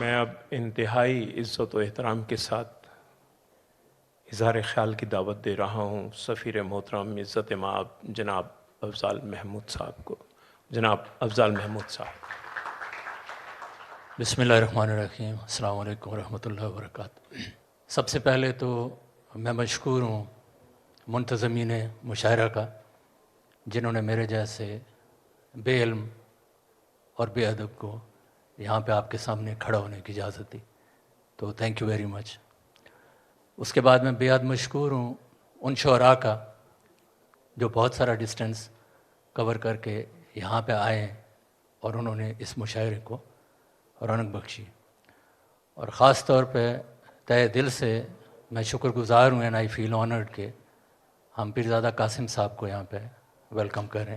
میں اب انتہائی عزت و احترام کے ساتھ اظہار خیال کی دعوت دے رہا ہوں سفیر محترم عزت مآب جناب افضال محمود صاحب کو. جناب افضال محمود صاحب. بسم اللہ الرحمن الرحیم. السلام علیکم ورحمۃ اللہ وبرکاتہ. سب سے پہلے تو میں مشکور ہوں منتظمین مشاعرہ کا، جنہوں نے میرے جیسے بے علم اور بے ادب کو یہاں پہ آپ کے سامنے کھڑا ہونے کی اجازت دی. تو تھینک یو ویری مچ. اس کے بعد میں بے حد مشکور ہوں ان شعراء کا جو بہت سارا ڈسٹینس کور کر کے یہاں پہ آئے ہیں اور انہوں نے اس مشاعرے کو رونق بخشی. اور خاص طور پہ تہہ دل سے میں شکر گزار ہوں اینڈ آئی فیل آنرڈ کہ ہم پیرزادہ قاسم صاحب کو یہاں پہ ویلکم کریں.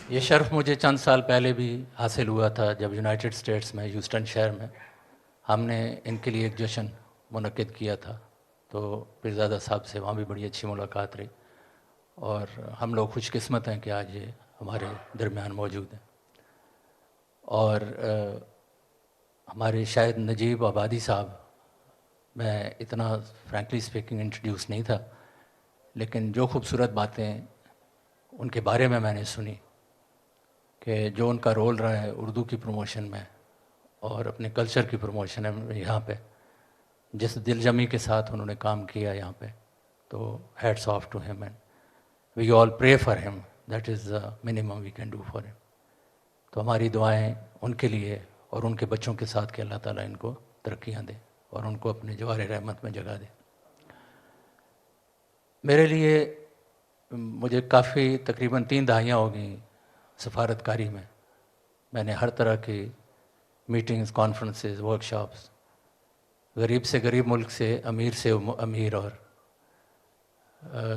یہ شرف مجھے چند سال پہلے بھی حاصل ہوا تھا جب یونائٹڈ اسٹیٹس میں ہیوسٹن شہر میں ہم نے ان کے لیے ایک جشن منعقد کیا تھا. تو پیرزادہ صاحب سے وہاں بھی بڑی اچھی ملاقات رہی اور ہم لوگ خوش قسمت ہیں کہ آج یہ ہمارے درمیان موجود ہیں. اور ہمارے شاید نجیب آبادی صاحب، میں اتنا فرینکلی اسپیکنگ انٹروڈیوس نہیں تھا، لیکن جو خوبصورت باتیں ان کے بارے میں نے سنی کہ جو ان کا رول رہا ہے اردو کی پروموشن میں اور اپنے کلچر کی پروموشن میں یہاں پہ، جس دل جمی کے ساتھ انہوں نے کام کیا یہاں پہ، تو hats off to him and we all pray for him. That is the minimum we can do for him. تو ہماری دعائیں ان کے لیے اور ان کے بچوں کے ساتھ کہ اللہ تعالیٰ ان کو ترقیاں دے اور ان کو اپنے جوار رحمت میں جگہ دے. میرے لیے مجھے کافی تقریباً 3 دہائیاں ہو گئیں سفارتکاری میں. میں نے ہر طرح کی میٹنگز، کانفرنسز، ورکشاپس، غریب سے غریب ملک سے امیر اور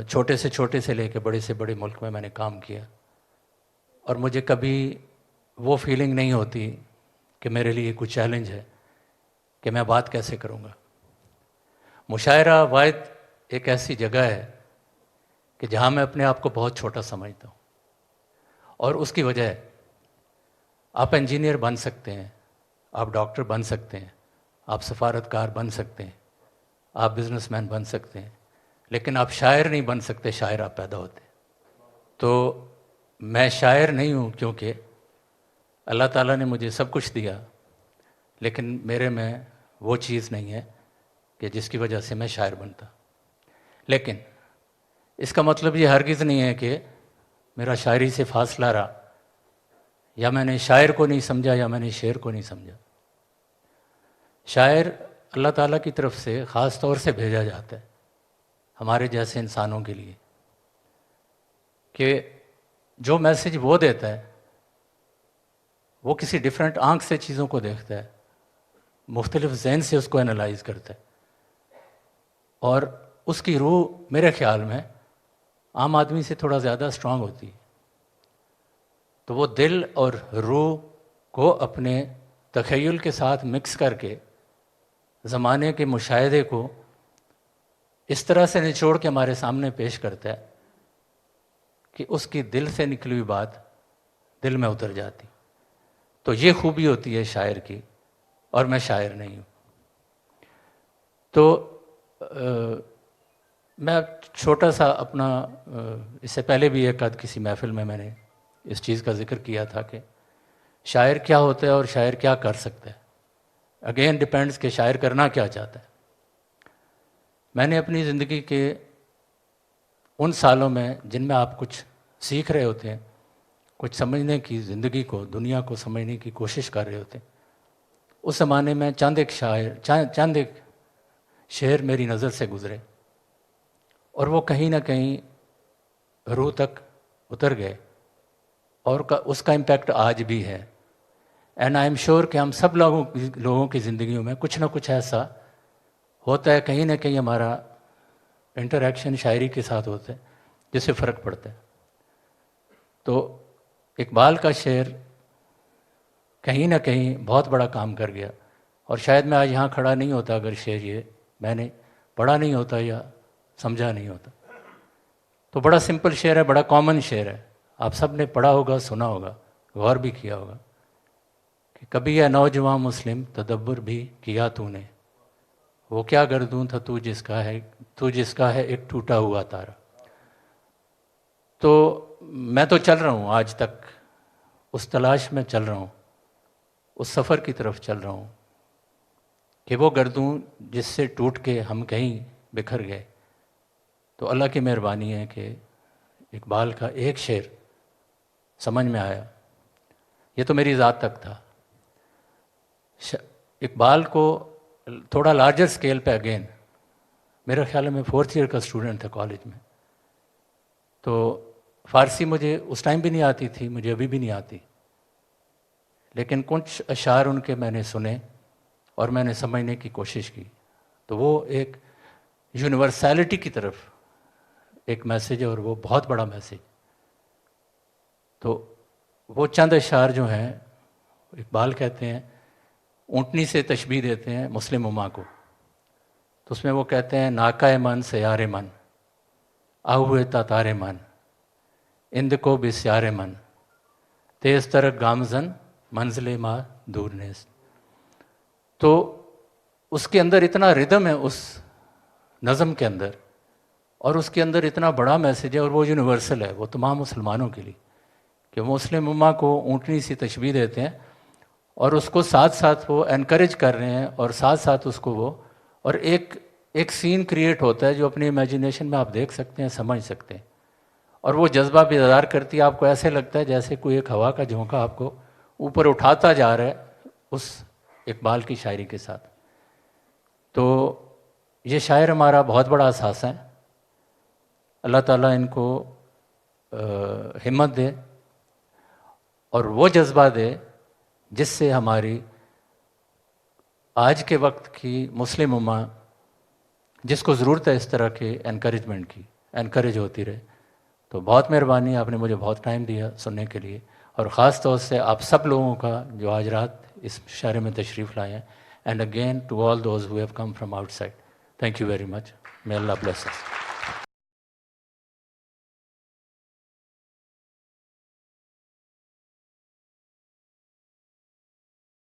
چھوٹے سے لے کے بڑے سے بڑے ملک میں نے کام کیا. اور مجھے کبھی وہ فیلنگ نہیں ہوتی کہ میرے لیے کوئی چیلنج ہے کہ میں بات کیسے کروں گا. مشاعرہ واحد ایک ایسی جگہ ہے کہ جہاں میں اپنے آپ کو بہت چھوٹا سمجھتا ہوں، اور اس کی وجہ ہے آپ انجینئر بن سکتے ہیں، آپ ڈاکٹر بن سکتے ہیں، آپ سفارتکار بن سکتے ہیں، آپ بزنس مین بن سکتے ہیں، لیکن آپ شاعر نہیں بن سکتے. شاعر آپ پیدا ہوتے. تو میں شاعر نہیں ہوں کیونکہ اللہ تعالیٰ نے مجھے سب کچھ دیا، لیکن میرے میں وہ چیز نہیں ہے کہ جس کی وجہ سے میں شاعر بنتا. لیکن اس کا مطلب یہ ہرگز نہیں ہے کہ میرا شاعری سے فاصلہ رہا، یا میں نے شاعر کو نہیں سمجھا یا میں نے شعر کو نہیں سمجھا. شاعر اللہ تعالیٰ کی طرف سے خاص طور سے بھیجا جاتا ہے ہمارے جیسے انسانوں کے لیے، کہ جو میسج وہ دیتا ہے وہ کسی ڈیفرنٹ آنکھ سے چیزوں کو دیکھتا ہے، مختلف ذہن سے اس کو انالائز کرتا ہے، اور اس کی روح میرے خیال میں عام آدمی سے تھوڑا زیادہ اسٹرانگ ہوتی ہے. تو وہ دل اور روح کو اپنے تخیل کے ساتھ مکس کر کے زمانے کے مشاہدے کو اس طرح سے نچوڑ کے ہمارے سامنے پیش کرتا ہے کہ اس کی دل سے نکلی ہوئی بات دل میں اتر جاتی. تو یہ خوبی ہوتی ہے شاعر کی، اور میں شاعر نہیں ہوں. تو میں چھوٹا سا اپنا اس سے پہلے بھی ایک آدھ کسی محفل میں نے اس چیز کا ذکر کیا تھا کہ شاعر کیا ہوتا ہے اور شاعر کیا کر سکتا ہے. اگین ڈپینڈس کہ شاعر کرنا کیا چاہتا ہے. میں نے اپنی زندگی کے ان سالوں میں جن میں آپ کچھ سیکھ رہے ہوتے ہیں، کچھ سمجھنے کی، زندگی کو، دنیا کو سمجھنے کی کوشش کر رہے ہوتے ہیں، اس زمانے میں چند ایک شعر میری نظر سے گزرے اور وہ کہیں نہ کہیں روح تک اتر گئے، اور اس کا امپیکٹ آج بھی ہے. اینڈ آئی ایم شیور کہ ہم سب لوگوں کی زندگیوں میں کچھ نہ کچھ ایسا ہوتا ہے، کہیں نہ کہیں ہمارا انٹریکشن شاعری کے ساتھ ہوتا ہے جس سے فرق پڑتا ہے. تو اقبال کا شعر کہیں نہ کہیں بہت بڑا کام کر گیا، اور شاید میں آج یہاں کھڑا نہیں ہوتا اگر شعر یہ میں نے پڑھا نہیں ہوتا یا سمجھا نہیں ہوتا. تو بڑا سمپل شعر ہے، بڑا کامن شعر ہے، آپ سب نے پڑھا ہوگا، سنا ہوگا، غور بھی کیا ہوگا کہ کبھی یہ نوجوان مسلم تدبر بھی کیا تو نے، وہ کیا گردوں تھا تو جس کا ہے ایک ٹوٹا ہوا تارا۔ تو میں تو چل رہا ہوں آج تک، اس تلاش میں چل رہا ہوں، اس سفر کی طرف چل رہا ہوں کہ وہ گردوں جس سے ٹوٹ کے ہم کہیں بکھر گئے، تو اللہ کی مہربانی ہے کہ اقبال کا ایک شعر سمجھ میں آیا۔ یہ تو میری ذات تک تھا، اقبال کو تھوڑا لارجر سکیل پہ اگین، میرا خیال ہے میں 4th ایئر کا اسٹوڈنٹ تھا کالج میں، تو فارسی مجھے اس ٹائم بھی نہیں آتی تھی، مجھے ابھی بھی نہیں آتی، لیکن کچھ اشعار ان کے میں نے سنے اور میں نے سمجھنے کی کوشش کی، تو وہ ایک یونیورسیلٹی کی طرف ایک میسیج ہے، اور وہ بہت بڑا میسیج۔ تو وہ چند اشعار جو ہیں، اقبال کہتے ہیں اونٹنی سے تشبیہ دیتے ہیں مسلم امہ کو، تو اس میں وہ کہتے ہیں ناکہ من سیار من آہوئے تاتار من اند کو بسیار من تیز ترک گامزن منزل ما دور نیست۔ تو اس کے اندر اتنا ردم ہے اس نظم کے اندر، اور اس کے اندر اتنا بڑا میسیج ہے، اور وہ یونیورسل ہے، وہ تمام مسلمانوں کے لیے، کہ مسلم امہ کو اونٹنی سی تشبیہ دیتے ہیں، اور اس کو ساتھ ساتھ وہ انکریج کر رہے ہیں، اور ساتھ ساتھ اس کو وہ، اور ایک سین کریٹ ہوتا ہے جو اپنی امیجنیشن میں آپ دیکھ سکتے ہیں، سمجھ سکتے ہیں، اور وہ جذبہ بیدار کرتی ہے آپ کو، ایسے لگتا ہے جیسے کوئی ایک ہوا کا جھونکا آپ کو اوپر اٹھاتا جا رہا ہے اس اقبال کی شاعری کے ساتھ۔ تو یہ شاعر ہمارا بہت بڑا اثاثہ ہے، اللہ تعالیٰ ان کو ہمت دے اور وہ جذبہ دے جس سے ہماری آج کے وقت کی مسلم امہ، جس کو ضرورت ہے اس طرح کے انکریجمنٹ کی، انکریج ہوتی رہے۔ تو بہت مہربانی، آپ نے مجھے بہت ٹائم دیا سننے کے لیے، اور خاص طور سے آپ سب لوگوں کا جو آج رات اس شہر میں تشریف لائے ہیں، and again to all those who have come from outside, thank you very much, may Allah bless us.